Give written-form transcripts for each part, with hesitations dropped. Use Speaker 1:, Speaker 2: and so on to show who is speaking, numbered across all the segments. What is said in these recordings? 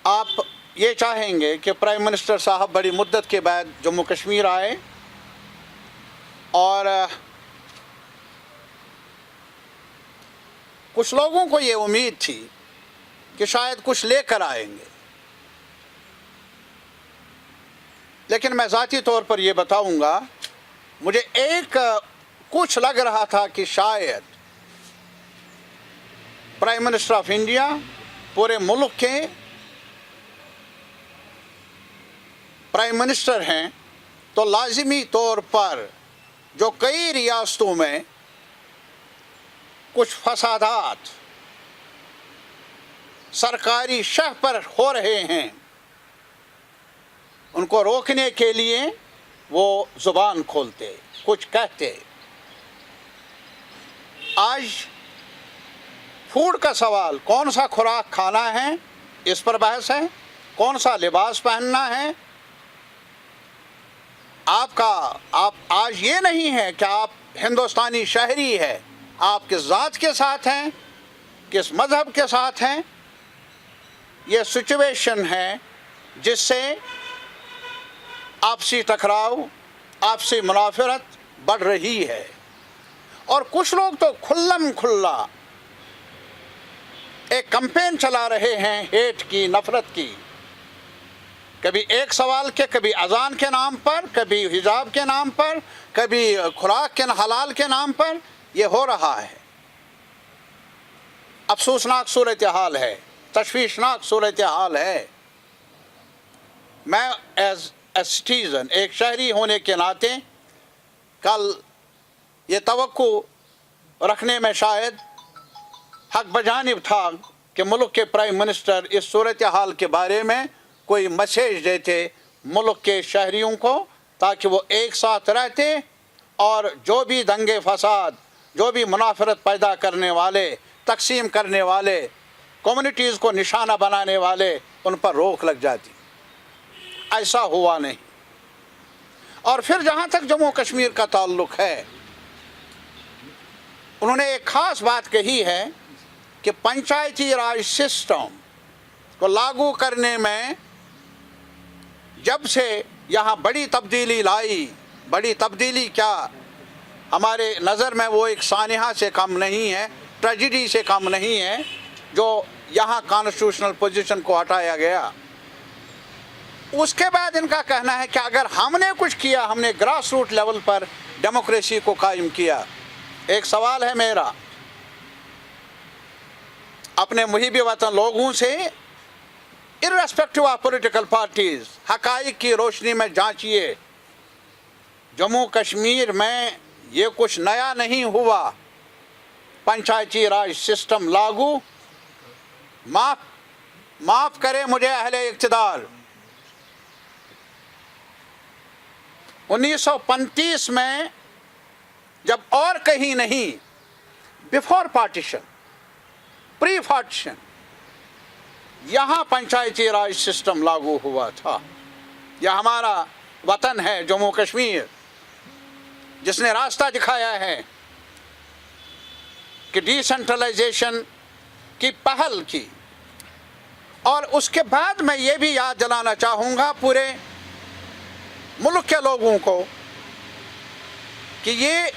Speaker 1: आप ये चाहेंगे कि प्राइम मिनिस्टर साहब बड़ी मुद्दत के बाद जम्मू कश्मीर आए और कुछ लोगों को ये उम्मीद थी कि शायद कुछ लेकर आएंगे, लेकिन मैं ज़ाती तौर पर ये बताऊंगा, मुझे कुछ लग रहा था कि शायद प्राइम मिनिस्टर ऑफ इंडिया पूरे मुल्क के प्राइम मिनिस्टर हैं, तो लाजिमी तौर पर जो कई रियासतों में कुछ फसादात सरकारी शह पर हो रहे हैं, उनको रोकने के लिए वो ज़ुबान खोलते, कुछ कहते। आज फूड का सवाल, कौन सा खुराक खाना है, इस पर बहस है, कौन सा लिबास पहनना है। आप आज ये नहीं है कि आप हिंदुस्तानी शहरी है, आप किस ज़ात के साथ हैं, किस मज़हब के साथ हैं। ये सिचुएशन है जिससे आपसी टकराव, आपसी मुनाफरत बढ़ रही है। और कुछ लोग तो खुल्लम खुल्ला एक कैंपेन चला रहे हैं हेट की, नफरत की, कभी एक सवाल के, कभी अजान के नाम पर, कभी हिजाब के नाम पर, कभी खुराक के हलाल के नाम पर। ये हो रहा है। अफसोसनाक सूरत हाल है, तशवीशनाक सूरत हाल है। मैं एज ए सिटीज़न, एक शहरी होने के नाते कल ये तवक्को रखने में शायद हक बजानिब था कि मुल्क के प्राइम मिनिस्टर इस सूरत हाल के बारे में कोई मैसेज देते मुल्क के शहरियों को, ताकि वो एक साथ रहते और जो भी दंगे फसाद, जो भी मुनाफरत पैदा करने वाले, तकसीम करने वाले, कम्युनिटीज़ को निशाना बनाने वाले, उन पर रोक लग जाती। ऐसा हुआ नहीं। और फिर जहाँ तक जम्मू कश्मीर का ताल्लुक़ है, उन्होंने एक ख़ास बात कही है कि पंचायती राज सिस्टम को लागू करने में जब से यहाँ बड़ी तब्दीली लाई, बड़ी तब्दीली क्या, हमारे नज़र में वो एक सानिहा से कम नहीं है, ट्रेजिडी से कम नहीं है, जो यहाँ कॉन्स्टिट्यूशनल पोजीशन को हटाया गया। उसके बाद इनका कहना है कि अगर हमने कुछ किया, हमने ग्रास रूट लेवल पर डेमोक्रेसी को कायम किया। एक सवाल है मेरा अपने मुहिब वतन लोगों से, इर्रेस्पेक्टिव ऑफ पॉलिटिकल पार्टीज़, हक़ाइक़ की रोशनी में जांचिए। जम्मू कश्मीर में ये कुछ नया नहीं हुआ। पंचायती राज सिस्टम लागू, माफ़ करें मुझे अहले इक़्तिदार, 1935 में जब और कहीं नहीं, बिफोर पार्टीशन, प्री पार्टीशन, यहाँ पंचायती राज सिस्टम लागू हुआ था। यह हमारा वतन है जम्मू कश्मीर, जिसने रास्ता दिखाया है कि डिसेंट्रलाइजेशन की पहल की। और उसके बाद मैं ये भी याद दिलाना चाहूँगा पूरे मुल्क के लोगों को कि ये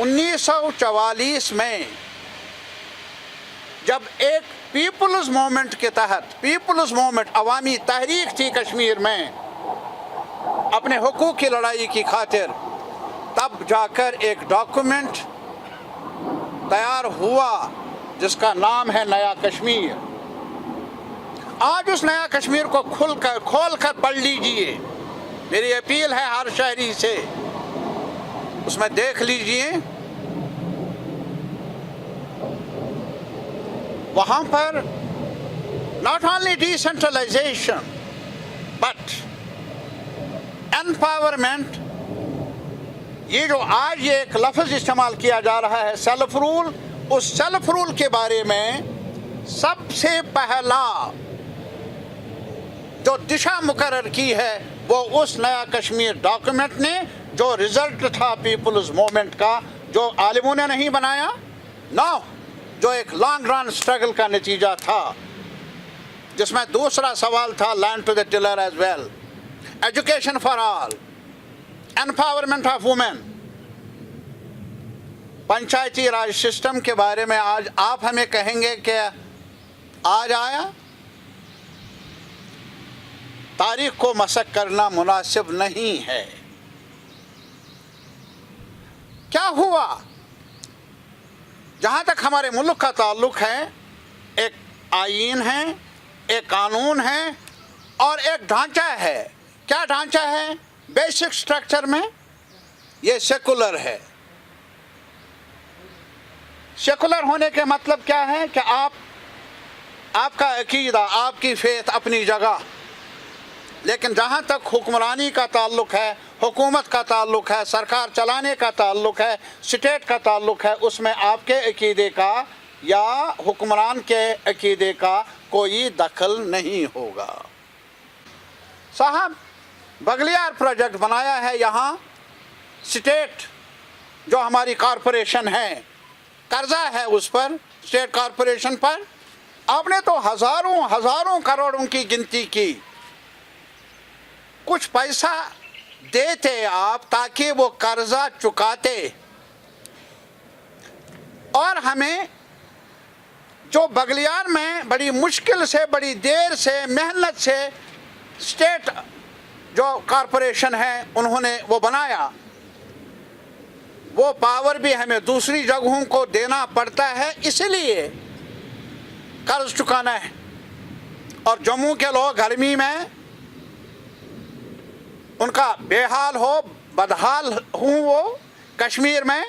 Speaker 1: 1944 में जब एक पीपल्स मूवमेंट के तहत, पीपल्स मूवमेंट अवामी तहरीक थी कश्मीर में अपने हुकूक की लड़ाई की खातिर, तब जाकर एक डॉक्यूमेंट तैयार हुआ जिसका नाम है नया कश्मीर। आज उस नया कश्मीर को खोल कर पढ़ लीजिए। मेरी अपील है हर शहरी से, उसमें देख लीजिए। वहाँ पर not only decentralisation but empowerment, ये जो आज ये एक लफ्ज़ इस्तेमाल किया जा रहा है सेल्फ रूल, उस सेल्फ रूल के बारे में सबसे पहला जो दिशा मुकर्रर की है वो उस नया कश्मीर डॉक्यूमेंट ने, जो रिजल्ट था पीपल्स मूवमेंट का, जो आलिमों ने नहीं बनाया, नो, जो एक लॉन्ग रन स्ट्रगल का नतीजा था। जिसमें दूसरा सवाल था land to the tiller as well, education for all, empowerment of women. Panchayati Raj system के बारे में आज आप हमें कहेंगे कि आज आया? तारीख को मसक करना मुनासिब नहीं है। क्या हुआ? जहां तक हमारे मुल्क का ताल्लुक है, एक आईन है, एक कानून है और एक ढांचा है। क्या ढांचा है? बेसिक स्ट्रक्चर में ये सेकुलर है। सेकुलर होने के मतलब क्या है कि आपका अकीदा, आपकी फेथ अपनी जगह, लेकिन जहाँ तक हुक्मरानी का ताल्लुक है, हुकूमत का ताल्लुक है, सरकार चलाने का ताल्लुक है, स्टेट का ताल्लुक है, उसमें आपके अकीदे का या हुक्मरान के अकीदे का कोई दखल नहीं होगा। साहब, बगलियार प्रोजेक्ट बनाया है यहाँ, स्टेट जो हमारी कॉरपोरेशन है, कर्जा है उस पर, स्टेट कॉरपोरेशन पर। आपने तो हजारों करोड़ों की गिनती की। कुछ पैसा देते आप ताकि वो कर्जा चुकाते, और हमें जो बगलियार में बड़ी मुश्किल से, बड़ी देर से, मेहनत से स्टेट जो कॉरपोरेशन है उन्होंने वो बनाया, वो पावर भी हमें दूसरी जगहों को देना पड़ता है, इसलिए कर्ज चुकाना है। और जम्मू के लोग गर्मी में उनका बेहाल हो, बदहाल हूँ वो कश्मीर में।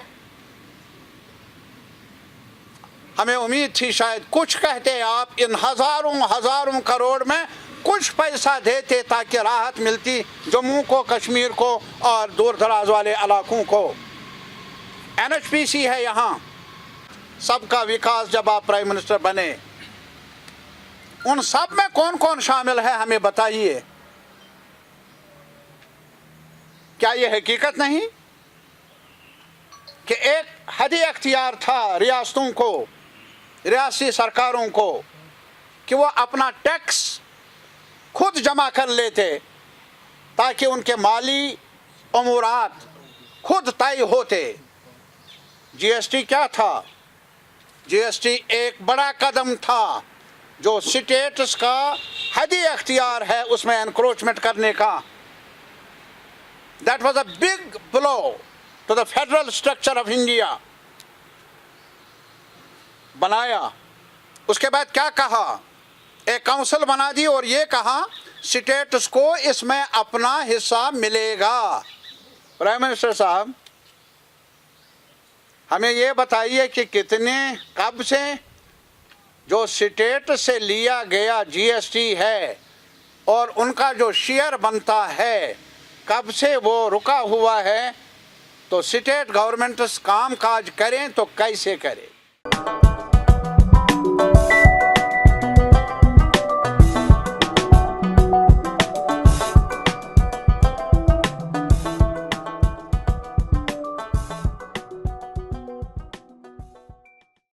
Speaker 1: हमें उम्मीद थी शायद कुछ कहते आप इन हजारों करोड़ में कुछ पैसा देते ताकि राहत मिलती जम्मू को, कश्मीर को और दूर दराज वाले इलाकों को। NHPC है यहाँ, सबका विकास, जब आप प्राइम मिनिस्टर बने, उन सब में कौन कौन शामिल है हमें बताइए। क्या ये हकीकत नहीं कि एक हदी अख्तियार था रियासतों को, रियासी सरकारों को, कि वो अपना टैक्स खुद जमा कर लेते ताकि उनके माली अमूरात खुद तय होते। GST क्या था? GST एक बड़ा कदम था जो स्टेट्स का हदी अख्तियार है उसमें एनक्रोचमेंट करने का। That was a big blow to the federal structure of India। बनाया, उसके बाद क्या कहा? एक काउंसिल बना दी और ये कहा स्टेट्स को इसमें अपना हिस्सा मिलेगा। प्राइम मिनिस्टर साहब, हमें ये बताइए कि कब से जो स्टेट से लिया गया GST है और उनका जो शेयर बनता है, कब से वो रुका हुआ है? तो स्टेट गवर्नमेंट्स काम काज करें तो कैसे करें?